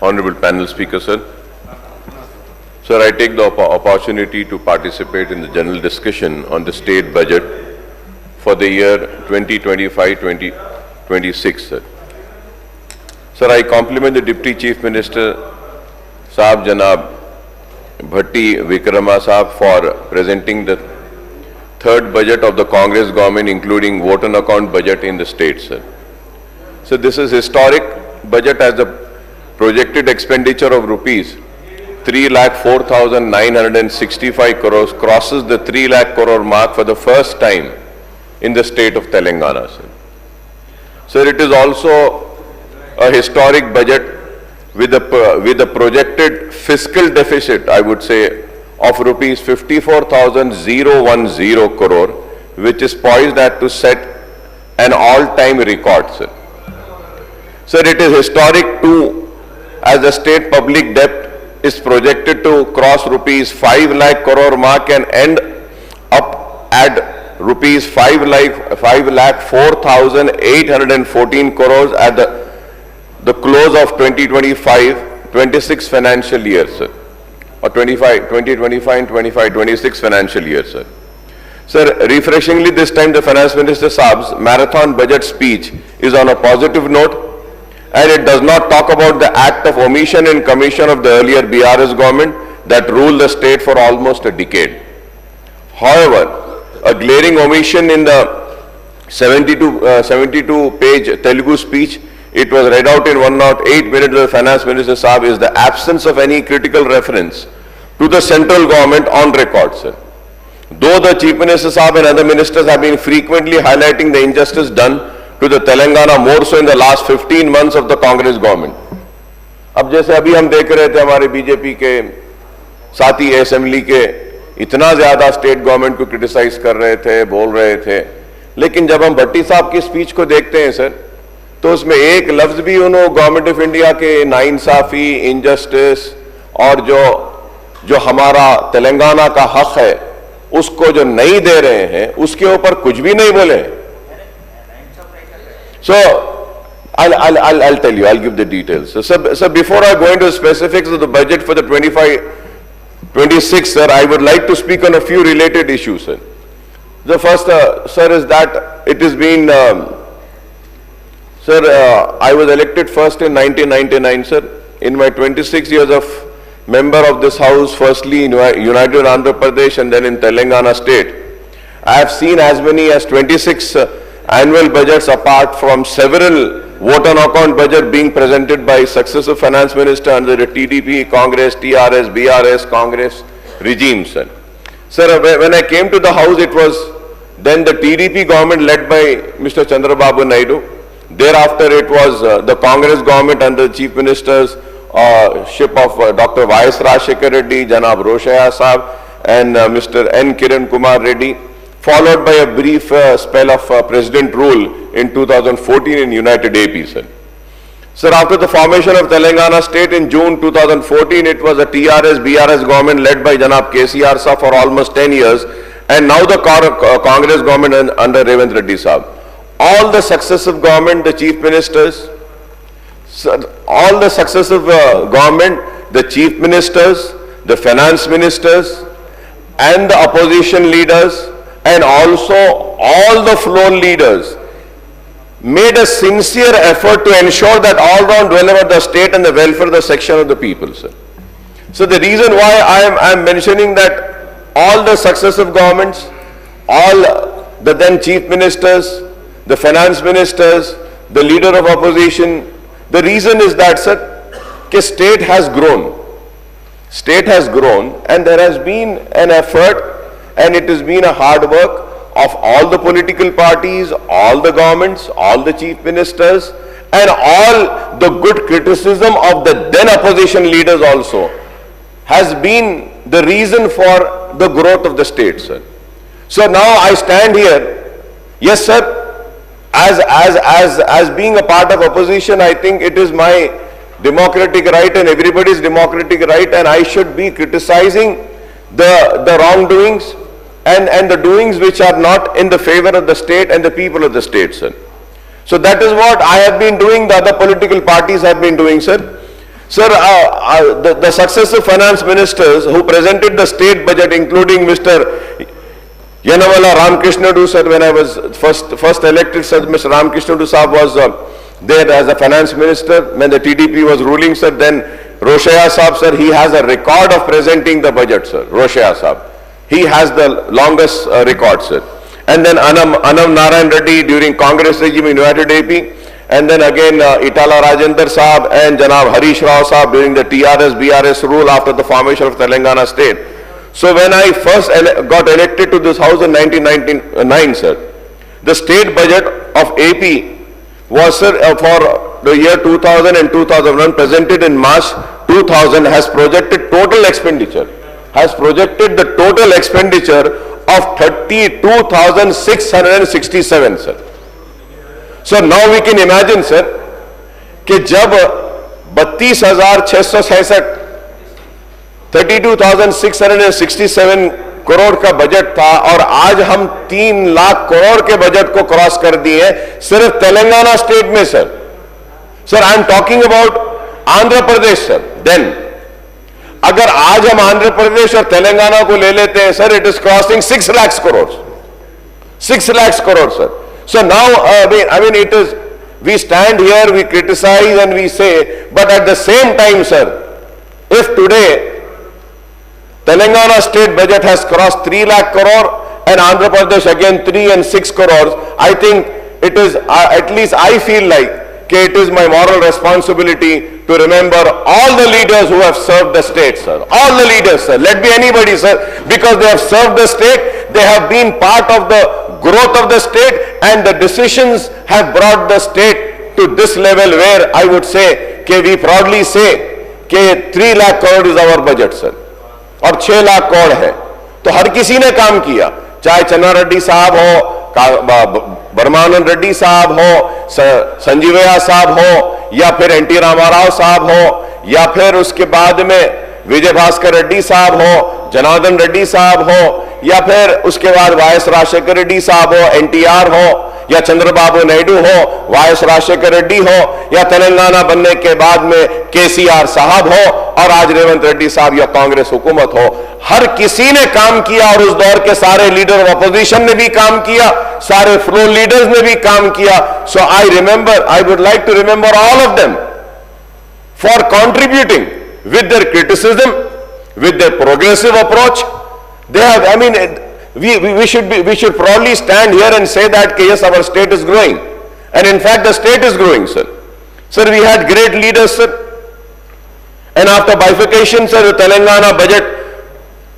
Honorable panel speaker, sir. Sir, I take the opportunity to participate in the general discussion on the state budget for the year 2025-2026, sir. Sir, I compliment the Deputy Chief Minister, Saab Janab Bhatti Vikrama Saab, for presenting the third budget of the Congress government, including vote on account budget in the state, sir. So this is historic budget as the projected expenditure of rupees 3,04,965 crores crosses the 3 lakh crore mark for the first time in the state of Telangana, sir. Sir, it is also a historic budget with a projected fiscal deficit, I would say, of rupees 54,010 crore, which is poised to set an all-time record, sir. Sir, it is historic too, as the state public debt is projected to cross rupees 5 lakh crore mark and end up at rupees 5,04,814 crores at the close of 2025-26 financial year, sir, or 2025 and 25-26 financial year, sir. Sir, refreshingly this time the Finance Minister Saab's marathon budget speech is on a positive note, and it does not talk about the act of omission and commission of the earlier BRS government that ruled the state for almost a decade. However, a glaring omission in the 72-page Telugu speech, it was read out in 108 minutes of the Finance Minister Saab, is the absence of any critical reference to the central government on record, sir. Though the Chief Minister Saab and other ministers have been frequently highlighting the injustice done to the Telangana, more so in the last 15 months of the Congress government. अब जैसे अभी हम देख रहे थे हमारे BJP के साथी असेंबली के इतना ज्यादा स्टेट गवर्नमेंट को क्रिटिसाइज कर रहे थे, बोल रहे थे, लेकिन जब हम भट्टी साहब की स्पीच को देखते हैं सर, तो उसमें एक लफ्ज भी उन्होंने गवर्नमेंट ऑफ इंडिया के नाइंसाफी, इनजस्टिस और जो हमारा तेलंगाना का हक है उसको जो नहीं दे रहे हैं, उसके ऊपर कुछ भी नहीं बोले. So, I'll tell you, I'll give the details. So before I go into the specifics of the budget for the 25-26, sir, I would like to speak on a few related issues, sir. The first, sir, is that it has been, sir, I was elected first in 1999, sir. In my 26 years of member of this house, firstly in United Andhra Pradesh and then in Telangana state, I have seen as many as 26 annual budgets, apart from several vote on account budget being presented by successive finance minister under the TDP, Congress, TRS, BRS, Congress regime, sir. Sir, when I came to the house, it was then the TDP government led by Mr. Chandrababu Naidu. Thereafter, it was the Congress government under the Chief Minister's ship of Dr. Y.S. Rajshekar Reddy, Janab Roshaya Saab and Mr. N. Kiran Kumar Reddy, followed by a brief spell of President rule in 2014 in United AP, sir. Sir, after the formation of Telangana state in June 2014, it was a TRS-BRS government led by Janab KCR Saab for almost 10 years, and now the Congress government under Revant Reddy Saab. All the successive government, the chief ministers, all the successive government, the chief ministers, the finance ministers, and the opposition leaders, and also all the floor leaders made a sincere effort to ensure that all round welfare of the state and the welfare of the section of the people, sir. So the reason why I am mentioning that all the successive governments, all the then chief ministers, the finance ministers, the leader of opposition, the reason is that, sir, the state has grown. State has grown and there has been an effort, and it has been a hard work of all the political parties, all the governments, all the chief ministers, and all the good criticism of the then opposition leaders also has been the reason for the growth of the state, sir. So now I stand here, yes, sir, as being a part of opposition, I think it is my democratic right and everybody's democratic right, and I should be criticizing the wrongdoings and the doings which are not in the favor of the state and the people of the state, sir. So that is what I have been doing, the other political parties have been doing, sir. Sir, the successive finance ministers who presented the state budget, including Mr. Yanavala Ramakrishna sir, when I was first elected, sir, Mr. Ramakrishna Sahab was there as a finance minister when the TDP was ruling, sir. Then Roshaya Sahab, sir, he has a record of presenting the budget, sir. Roshaya Sahab, he has the longest record, sir. And then Anam Narayan Reddy during Congress regime in United AP. And then again Itala Rajendra Sahab and Janab Harish Rao Sahab during the TRS-BRS rule after the formation of Telangana state. So when I first got elected to this house in 1999, sir, the state budget of AP was, sir, for the year 2000 and 2001 presented in March 2000 has projected total expenditure, the total expenditure of 32,667, sir. So now we can imagine, sir, कि जब 32,666 32,667 करोड़ का budget था और आज हम 3 लाख करोड़ के budget को cross कर दिए सिर्फ तेलंगाना स्टेट में, sir. Sir, I am talking about Andhra Pradesh, sir. Then अगर आज हम आंध्र प्रदेश और तेलंगाना को ले लेते हैं, sir, it is crossing 6 lakh crore, 6 lakh crore, sir. So now, I mean, it is, we stand here, we criticize and we say, but at the same time, sir, if today Telangana state budget has crossed 3 lakh crore and Andhra Pradesh again 3 and 6 crores, I think it is, at least I feel like, it is my moral responsibility to remember all the leaders who have served the state, sir. All the leaders, sir. Let be anybody, sir, because they have served the state, they have been part of the growth of the state, and the decisions have brought the state to this level where I would say, we proudly say, 3 lakh crore is our budget, sir. और 6 लाख करोड़ है. तो हर किसी ने काम किया, चाहे चन्ना रेड्डी साहब हो, बर्मानंद रेड्डी साहब हो, संजीवया साहब हो, या फिर एनटी रामाराव साहब हो, या फिर उसके बाद में विजय भास्कर रेड्डी साहब हो, जनार्दन रेड्डी साहब हो, या फिर उसके बाद वायएस राजशेखर रेड्डी साहब हो, एनटीआर हो, या चंद्रबाबू नायडू हो, वायएस राजशेखर रेड्डी हो, या तेलंगाना बनने के बाद में केसीआर साहब हो, और आज रेवंत रेड्डी साहब या कांग्रेस हुकूमत हो. हर किसी ने काम किया और उस दौर के सारे लीडर ऑफ अपोजिशन ने भी काम किया, सारे फ्लोर लीडर्स ने भी काम किया. So I would like to remember all of them for contributing with their criticism, with their progressive approach. They have, I mean, we should proudly stand here and say that yes, our state is growing, and in fact the state is growing, sir. Sir, we had great leaders, sir, and after bifurcation, sir, the Telangana budget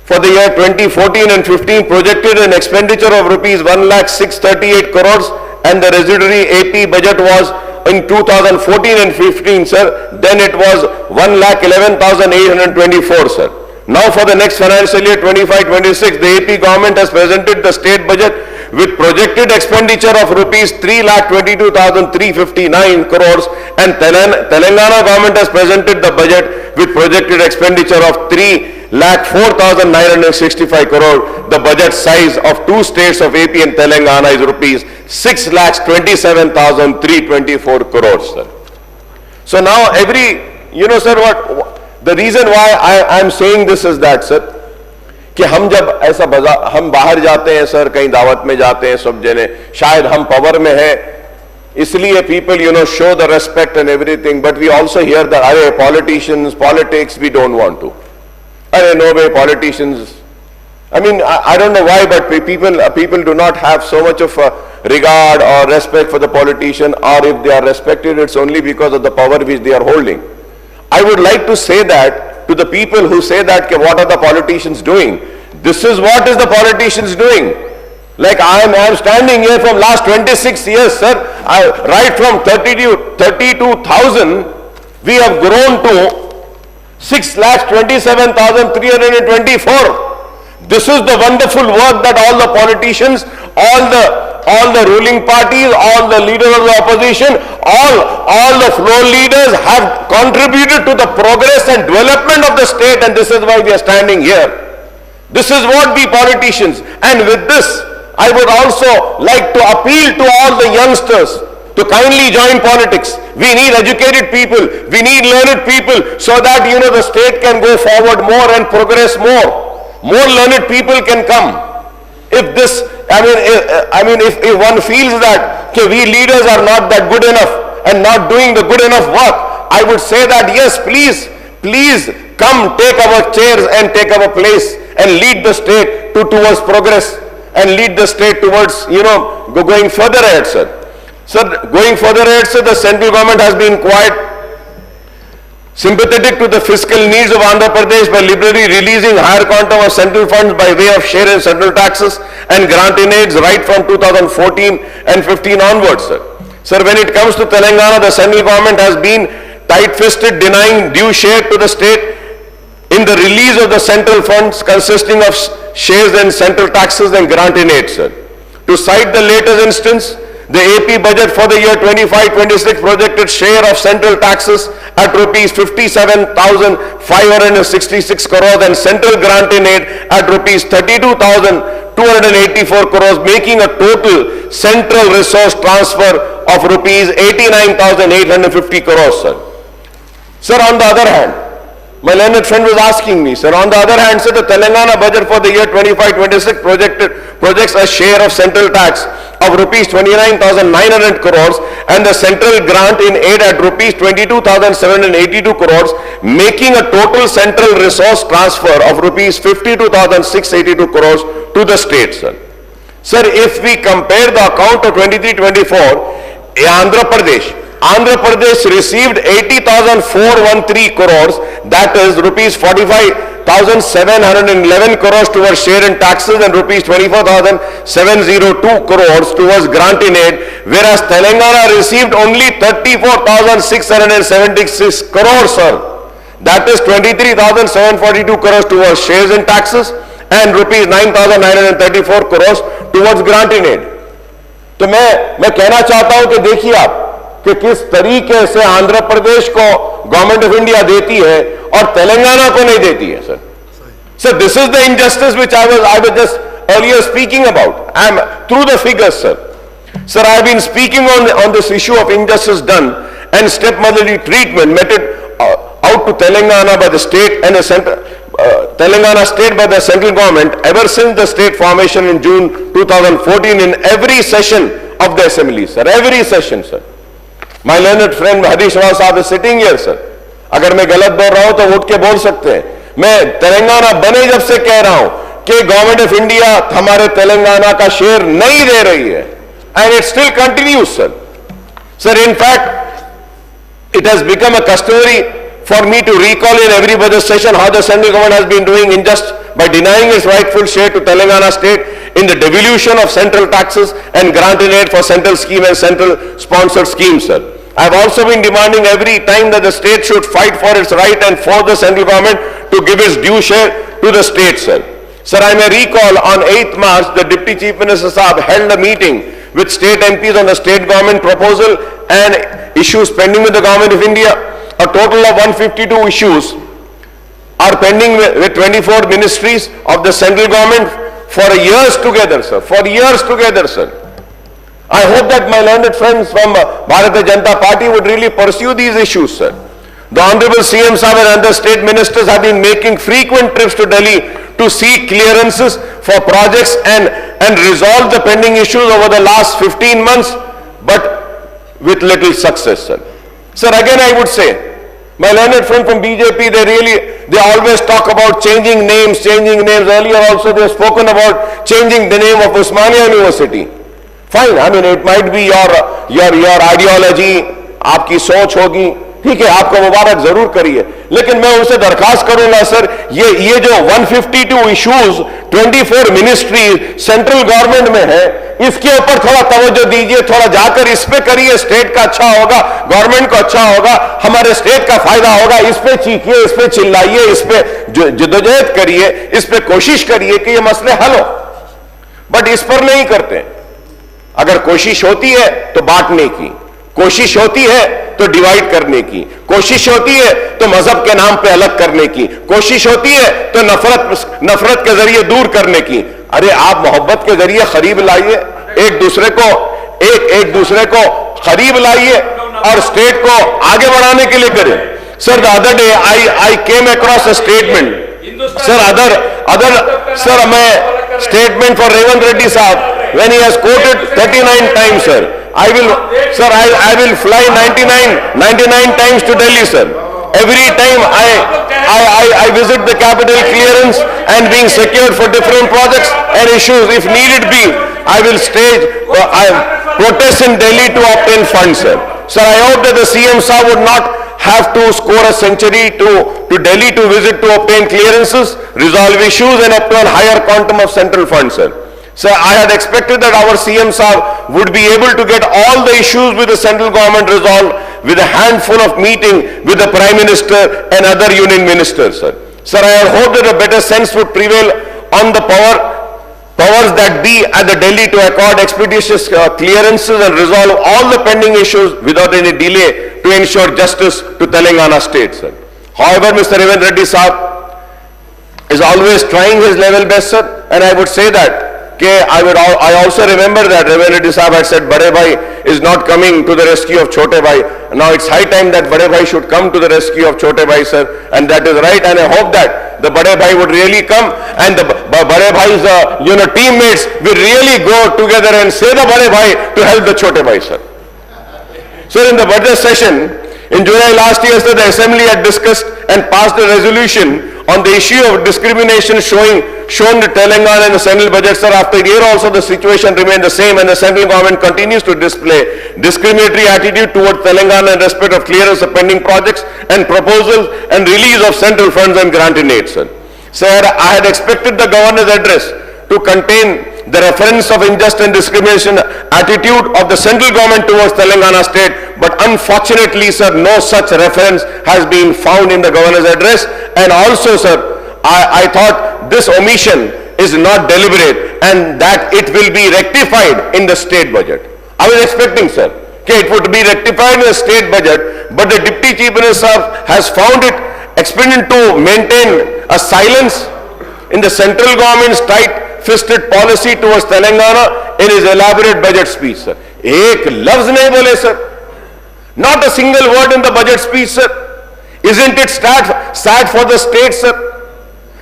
for the year 2014 and 15 projected an expenditure of rupees 1,638 crores, and the residuary AP budget was in 2014 and 15, sir, then it was 1,11,824, sir. Now for the next financial year 25-26, the AP government has presented the state budget with projected expenditure of rupees 3,22,359 crores, and Telangana government has presented the budget with projected expenditure of 3,04,965 crore. The budget size of two states of AP and Telangana is rupees 6,27,324 crores, sir. So now sir, the reason why I am saying this is that, sir, कि हम जब ऐसा हम बाहर जाते हैं, sir, कहीं दावत में जाते हैं, सब जने, शायद हम पावर में हैं, इसलिए people show the respect and everything, but we also hear that अरे politicians, politics, we don't want to. अरे no way, politicians. I mean, I don't know why, but people do not have so much of regard or respect for the politician, or if they are respected, it's only because of the power which they are holding. I would like to say that to the people who say that, what are the politicians doing? This is what is the politicians doing. Like I am standing here from last 26 years, sir. Right from 32,000, we have grown to 6,27,324. This is the wonderful work that all the politicians, all the ruling parties, all the leaders of the opposition, all the floor leaders have contributed to the progress and development of the state, and this is why we are standing here. This is what we politicians, and with this, I would also like to appeal to all the youngsters to kindly join politics. We need educated people, we need learned people, so that the state can go forward more and progress more. More learned people can come. If this, if one feels that we leaders are not that good enough and not doing the good enough work, I would say that yes, please come, take our chairs and take our place and lead the state towards progress and lead the state towards, going further ahead, sir. Sir, going further ahead, sir, the central government has been quite sympathetic to the fiscal needs of Andhra Pradesh by liberally releasing higher quantum of central funds by way of share in central taxes and grant-in-aids right from 2014 and 15 onwards, sir. Sir, when it comes to Telangana, the central government has been tight-fisted, denying due share to the state in the release of the central funds consisting of shares in central taxes and grant-in-aids, sir. To cite the latest instance, the AP budget for the year 25-26 projected share of central taxes at rupees 57,566 crores and central grant-in-aid at rupees 32,284 crores, making a total central resource transfer of rupees 89,850 crores, sir. Sir, on the other hand, my learned friend was asking me, sir, on the other hand, sir, the Telangana budget for the year 25-26 projects a share of central tax of rupees 29,900 crores and the central grant in aid at rupees 22,782 crores, making a total central resource transfer of rupees 52,682 crores to the state, sir. Sir, if we compare the account of 23-24, Andhra Pradesh received 80,413 crores, that is rupees 45,711 crores towards share in taxes and rupees 24,702 crores towards grant in aid, whereas Telangana received only 34,676 crores, sir. That is 23,742 crores towards shares in taxes and rupees 9,934 crores towards grant in aid. तो मैं कहना चाहता हूं कि देखिए आप कि किस तरीके से आंध्र प्रदेश को गवर्नमेंट ऑफ इंडिया देती है और तेलंगाना को नहीं देती है, sir. So this is the injustice which I was just earlier speaking about. I am through the figures, sir. Sir, I have been speaking on this issue of injustice done and stepmotherly treatment meted out to Telangana by the state and the central, Telangana state by the central government ever since the state formation in June 2014 in every session of the assembly, sir. Every session, sir. My learned friend Harish Rao साहब is sitting here, sir. अगर मैं गलत बोल रहा हूं तो उठ के बोल सकते हैं. मैं तेलंगाना बने जब से कह रहा हूं कि गवर्नमेंट ऑफ इंडिया हमारे तेलंगाना का शेयर नहीं दे रही है, and it still continues, sir. Sir, in fact, it has become a customary for me to recall in every budget session how the central government has been doing unjust by denying its rightful share to Telangana state in the devolution of central taxes and granting aid for central scheme and central sponsored schemes, sir. I have also been demanding every time that the state should fight for its right and force the central government to give its due share to the state, sir. Sir, I may recall on 8th March, the Deputy Chief Minister Saab held a meeting with state MPs on the state government proposal and issues pending with the government of India. A total of 152 issues are pending with 24 ministries of the central government for years together, sir. For years together, sir. I hope that my learned friends from Bharatiya Janata Party would really pursue these issues, sir. The Honorable CM Saab and other state ministers have been making frequent trips to Delhi to seek clearances for projects and resolve the pending issues over the last 15 months, but with little success, sir. Sir, again I would say, my learned friend from BJP, they always talk about changing names. Earlier also they have spoken about changing the name of Osmania University. Fine, I mean it might be your ideology, आपकी सोच होगी, ठीक है, आपको मुबारक जरूर करिए, लेकिन मैं उनसे दरखास्त करूंगा सर, ये जो 152 इश्यूज 24 मिनिस्ट्री सेंट्रल गवर्नमेंट में है, इसके ऊपर थोड़ा तवज्जो दीजिए, थोड़ा जाकर इस पे करिए, स्टेट का अच्छा होगा, गवर्नमेंट को अच्छा होगा, हमारे स्टेट का फायदा होगा, इस पे चीखिए, इस पे चिल्लाइए, इस पे जद्दोजहद करिए, इस पे कोशिश करिए कि ये मसले हल हो. बट इस पर नहीं करते. अगर कोशिश होती है तो बांटने की, कोशिश होती है तो डिवाइड करने की, कोशिश होती है तो मजहब के नाम पे अलग करने की, कोशिश होती है तो नफरत के जरिए दूर करने की. अरे आप मोहब्बत के जरिए करीब लाइए, एक दूसरे को करीब लाइए और स्टेट को आगे बढ़ाने के लिए करें। Sir, the other day I came across a statement, sir, मैं स्टेटमेंट फॉर रेवंत रेड्डी साहब when he has quoted 39 times, sir. I will fly 99 times to Delhi, sir. Every time I visit the capital clearance and being secured for different projects and issues. If needed be, I will stage protests in Delhi to obtain funds, sir. Sir, I hope that the CM Saab would not have to score a century to Delhi to visit to obtain clearances, resolve issues and obtain higher quantum of central funds, sir. Sir, I had expected that our CM Saab would be able to get all the issues with the central government resolved with a handful of meeting with the Prime Minister and other union ministers, sir. Sir, I had hoped that a better sense would prevail on the powers that be at the Delhi to accord expeditious clearances and resolve all the pending issues without any delay to ensure justice to Telangana state, sir. However, Mr. Revanth Reddy Saab is always trying his level best, sir, and I would say that I also remember that Revanth Reddy Saab had said Bade Bhai is not coming to the rescue of Chote Bhai. Now it's high time that Bade Bhai should come to the rescue of Chote Bhai, sir, and that is right, and I hope that the Bade Bhai would really come and the Bade Bhai's teammates will really go together and say the Bade Bhai to help the Chote Bhai, sir. Sir, in the budget session in July last year, sir, the Assembly had discussed and passed a resolution on the issue of discrimination shown to Telangana in the central budget, sir. After a year also the situation remained the same and the central government continues to display discriminatory attitude towards Telangana in respect of clearance of pending projects and proposals and release of central funds and granted aid, sir. Sir, I had expected the governor's address to contain the reference of injustice and discrimination attitude of the central government towards Telangana state, but unfortunately, sir, no such reference has been found in the governor's address. And also, sir, I thought this omission is not deliberate and that it will be rectified in the state budget. I was expecting, sir, it would be rectified in the state budget, but the Deputy Chief Minister has found it expedient to maintain a silence in the central government's tight-fisted policy towards Telangana in his elaborate budget speech, sir. Ek lafz nahi bole, sir. Not a single word in the budget speech, sir. Isn't it sad for the state, sir?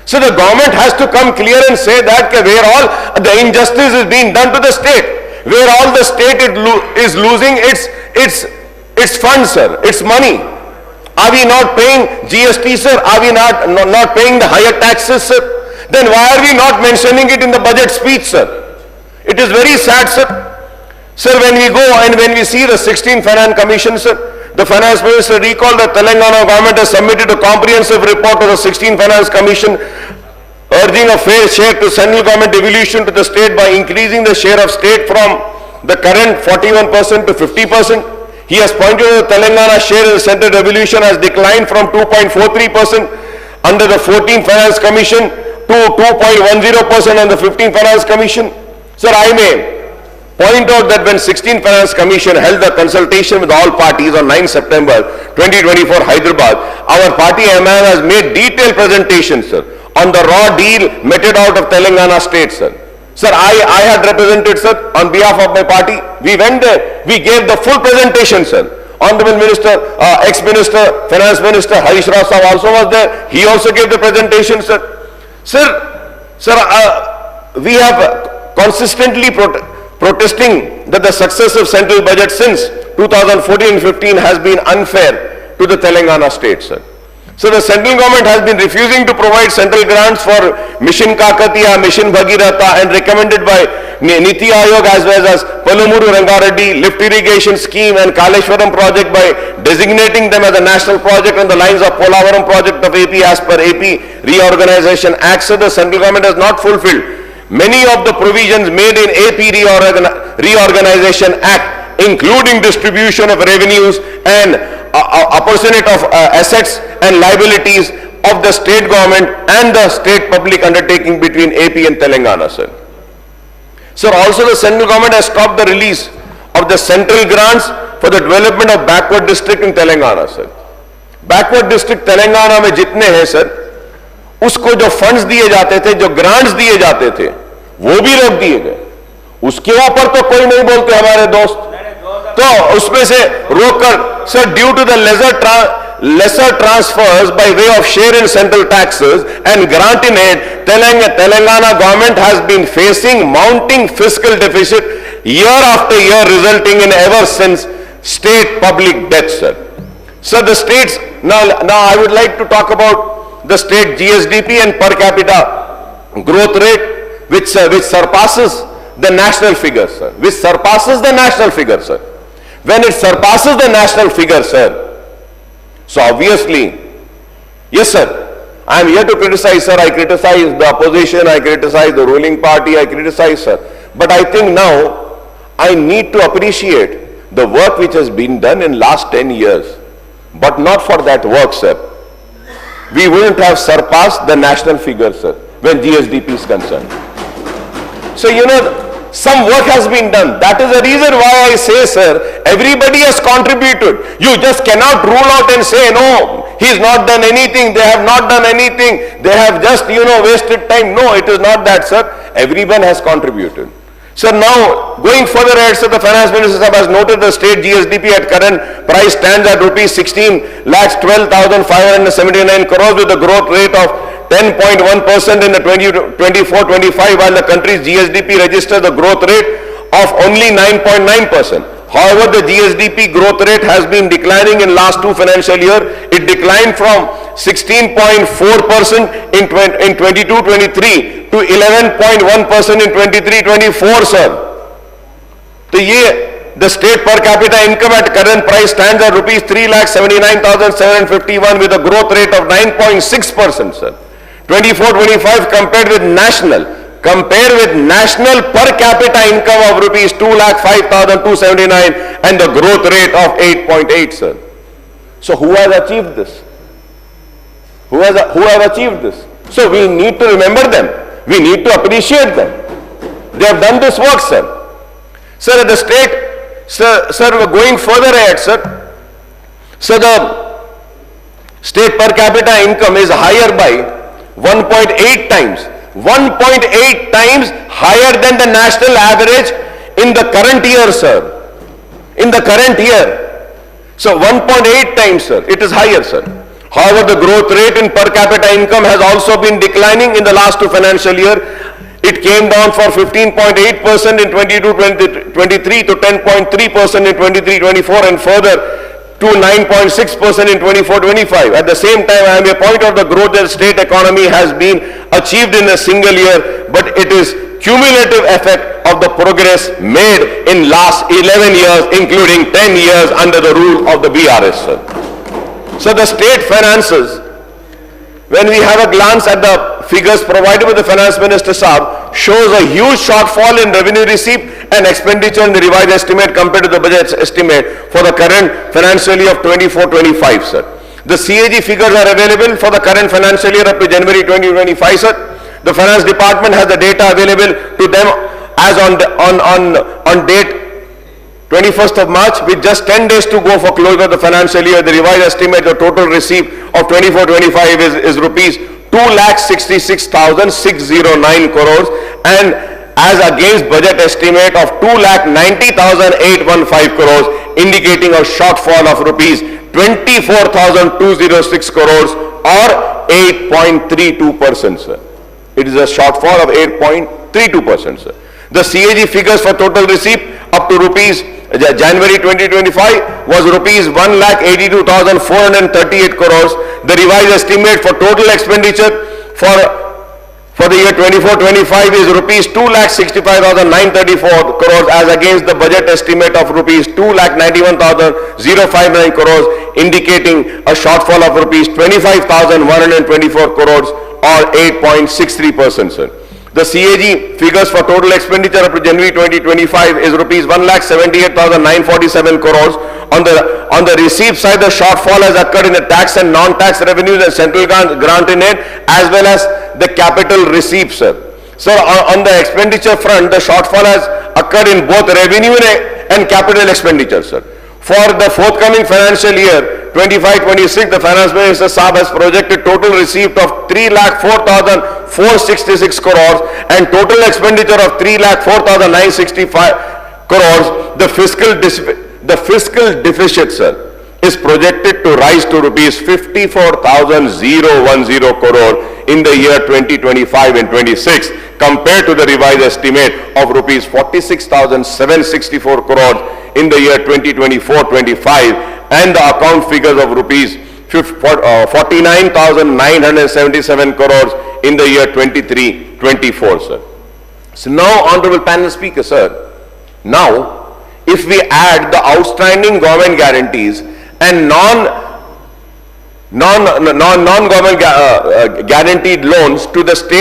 So the government has to come clear and say that where all the injustice is being done to the state, where all the state is losing its funds, sir, its money. Are we not paying GST, sir? Are we not paying the higher taxes, sir? Then why are we not mentioning it in the budget speech, sir? It is very sad, sir. Sir, when we go and when we see the 16th Finance Commission, sir, the Finance Minister recalled that Telangana government has submitted a comprehensive report to the 16th Finance Commission urging a fair share to central government devolution to the state by increasing the share of state from the current 41% to 50%. He has pointed out that Telangana share in the central devolution has declined from 2.43% under the 14th Finance Commission to 2.10% on the 15th Finance Commission. Sir, I may point out that when 16th Finance Commission held a consultation with all parties on 9 September 2024 Hyderabad, our party MIM has made detailed presentations, sir, on the raw deal meted out of Telangana state, sir. Sir, I had represented, sir, on behalf of my party. We went there, we gave the full presentation, sir. Honorable Minister, ex-Minister, Finance Minister Harish Rao Saab also was there. He also gave the presentation, sir. Sir, we have consistently protesting that the successive central budget since 2014-15 has been unfair to the Telangana state, sir. So the central government has been refusing to provide central grants for Mission Kakatiya, Mission Bhagiratha, and recommended by Niti Aayog as well as Palumuru Rangareddy lift irrigation scheme and Kaleshwaram project by designating them as a national project on the lines of Polavaram project of AP as per AP Reorganization Act. So the central government has not fulfilled many of the provisions made in AP Reorganization Act, including distribution of revenues and apportionment of assets and liabilities of the state government and the state public undertaking between AP and Telangana, sir. Sir, also the central government has stopped the release of the central grants for the development of backward district in Telangana, sir. Backward district Telangana में जितने हैं, sir, उसको जो funds दिए जाते थे, जो grants दिए जाते थे, वो भी रोक दिए गए. उसके ऊपर तो कोई नहीं बोलते हमारे दोस्त. तो उसमें से रोककर sir due to the lesser transfers by way of share in central taxes and grant in aid, Telangana government has been facing mounting fiscal deficit year after year, resulting in ever since state public debt, sir. So the states, now I would like to talk about the state GSDP and per capita growth rate, which surpasses the national figure, sir. Which surpasses the national figure, sir. When it surpasses the national figure, sir, so obviously, yes, sir, I am here to criticize, sir. I criticize the opposition, I criticize the ruling party, I criticize, sir. But I think now I need to appreciate the work which has been done in last 10 years. But not for that work, sir, we wouldn't have surpassed the national figure, sir, when GSDP is concerned. So, you know, some work has been done. That is the reason why I say, sir, everybody has contributed. You just cannot rule out and say, no, he's not done anything, they have not done anything, they have just, you know, wasted time. No, it is not that, sir. Everyone has contributed. So now, going further ahead, sir, the Finance Minister has noted the state GSDP at current price stands at rupees 16,12,579 crores with a growth rate of 10.1% in the 24-25, while the country's GSDP registers a growth rate of only 9.9%. However, the GSDP growth rate has been declining in last two financial years. It declined from 16.4% in 22-23 to 11.1% in 23-24, sir. So, the state per capita income at current price stands at rupees 3,79,751 with a growth rate of 9.6%, sir. 24-25 compared with national per capita income of rupees 2,05,279 and the growth rate of 8.8, sir. So who has achieved this? Who have achieved this? So we need to remember them. We need to appreciate them. They have done this work, sir. Sir, at the state, sir, we're going further ahead, sir. So the state per capita income is higher by 1.8 times. 1.8 times higher than the national average in the current year, sir. In the current year. So 1.8 times, sir. It is higher, sir. However, the growth rate in per capita income has also been declining in the last two financial year. It came down from 15.8% in 22-23 to 10.3% in 23-24 and further to 9.6% in 24-25. At the same time, I am a point of the growth that state economy has been achieved in a single year, but it is cumulative effect of the progress made in last 11 years, including 10 years under the rule of the BRS, sir. So the state finances, when we have a glance at the figures provided by the Finance Minister Saab, shows a huge shortfall in revenue receipt and expenditure in the revised estimate compared to the budget estimate for the current financial year of 24-25, sir. The CAG figures are available for the current financial year up to January 2025, sir. The Finance Department has the data available to them as on date 21st of March, with just 10 days to go for closure of the financial year. The revised estimate of total receipt of 24-25 is rupees 2,66,609 crores and as against budget estimate of 2,90,815 crores, indicating a shortfall of rupees 24,206 crores or 8.32%, sir. It is a shortfall of 8.32%, sir. The CAG figures for total receipt up to January 2025 was rupees 1,82,438 crores. The revised estimate for total expenditure for the year 24-25 is rupees 2,65,934 crores as against the budget estimate of rupees 2,91,059 crores, indicating a shortfall of rupees 25,124 crores or 8.63%, sir. The CAG figures for total expenditure up to January 2025 is rupees 1,78,947 crores. On the receipt side, the shortfall has occurred in the tax and non-tax revenues and central grant in aid as well as the capital receipts, sir. So on the expenditure front, the shortfall has occurred in both revenue and capital expenditure, sir. For the forthcoming financial year 25-26, the Finance Minister Saab has projected total receipt of 3,04,466 crores and total expenditure of 3,04,965 crores. The the fiscal deficit, sir, is projected to rise to rupees 54,010 crore in the year 2025 and 26 compared to the revised estimate of rupees 46,764 crore in the year 2024-25 and the account figures of rupees 49,977 crores in the year 23-24, sir. So now, Honorable Panel Speaker, sir, now if we add the outstanding government guarantees and non-government guaranteed loans to the state